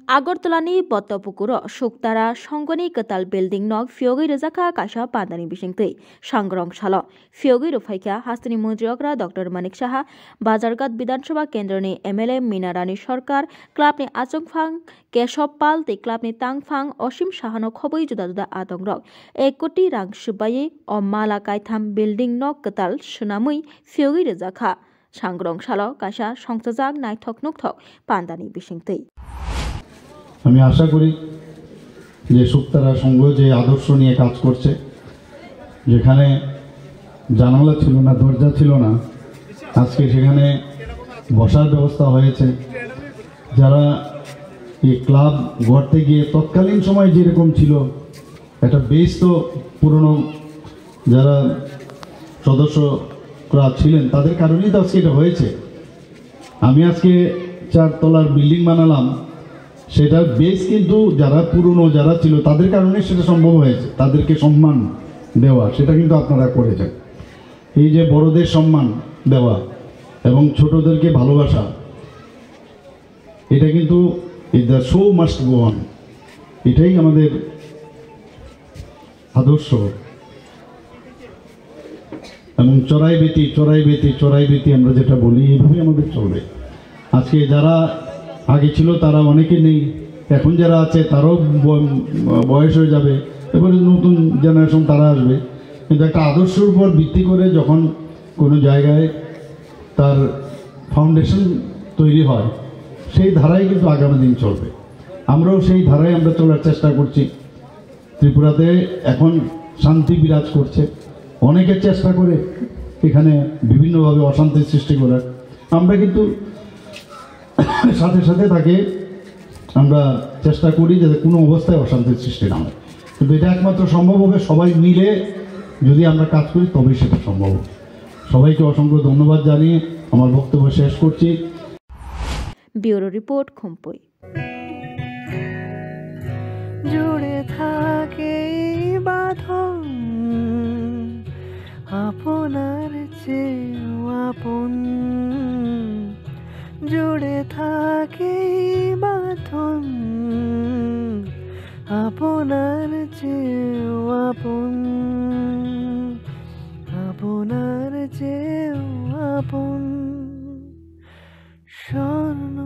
আগরতলাनि बत्तपुकुर सुक्तारा संगनि कताल building नग फियोगै रजाखा काशा पादानि बिसिंतै सांग्रं साल फियोगै रुफाइका हास्तिनि मन्त्रियकरा doctor Manik Saha Bazarghat विधानसभा केन्द्रनि MLA Meena रानी सरकार क्लाबनि आचंफां केशव पाल तै क्लाबनि तांफां असीम साहानो खबै जुदा जुदा आदंरक 1 कोटी रां सुबायै अ माला कायथाम बिल्डिं नग कताल सुनामै फियोगै रजाखा सांग्रं साल काशा संसाजाक नायथक नुकथक पान्दानि बिसिंतै আমি আশা করি যে সুক্তারা সংঘ যে আদর্শ নিয়ে কাজ করছে, যেখানে জানালা ছিল না, দরজা ছিল না, আজকে সেখানে বসার ব্যবস্থা হয়েছে। যারা এই ক্লাব গড়তে গিয়ে তৎকালীন সময় যেরকম ছিল একটা বেশ, তো পুরনো যারা সদস্যরা ছিলেন তাদের কারণেই তো আজকে এটা হয়েছে। আমি আজকে 4 তলার বিল্ডিং বানালাম, সেটা বেশ কিন্তু যারা পুরনো যারা ছিল তাদের কারণে সেটা সম্ভব হয়েছে। তাদেরকে সম্মান দেওয়া সেটা কিন্তু আপনারা করেছেন। এই যে বড়দের সম্মান দেওয়া এবং ছোটদেরকে ভালোবাসা, এটা কিন্তু the show must go on, এটাই আমাদের আদর্শ। এবং চড়াই বেতি আমরা যেটা বলি, এইভাবেই আমাদের চলবে। আজকে যারা আগে ছিল তারা অনেকে নেই, এখন যারা আছে তারাও বয়স হয়ে যাবে, এবারে নতুন জেনারেশন তারা আসবে। কিন্তু একটা আদর্শের উপর ভিত্তি করে যখন কোনো জায়গায় তার ফাউন্ডেশন তৈরি হয়, সেই ধারায় কিন্তু আগামী দিন চলবে। আমরাও সেই ধারায় আমরা চলার চেষ্টা করছি। ত্রিপুরাতে এখন শান্তি বিরাজ করছে, অনেকে চেষ্টা করে এখানে বিভিন্নভাবে অশান্তির সৃষ্টি করার। আমরা কিন্তু সাথে সাথে তাকে আমরা চেষ্টা করি যাতে কোনো অবস্থায় অশান্তির সৃষ্টি না হয়। কিন্তু এটা একমাত্র সম্ভব হবে সবাই মিলে যদি আমরা কাজ করি, তবেই সেটা সম্ভব। সবাইকে অসংখ্য ধন্যবাদ জানিয়ে আমার বক্তব্য শেষ করছি। Bureau report, Khumpui. জুড়ে থাকে বাঁধন আপনার চেয়েও আপন, জুড়ে থাকে বাঁধন আপনার চেয়েও আপন, আপনার চেয়েও আপন। স্বর্ণ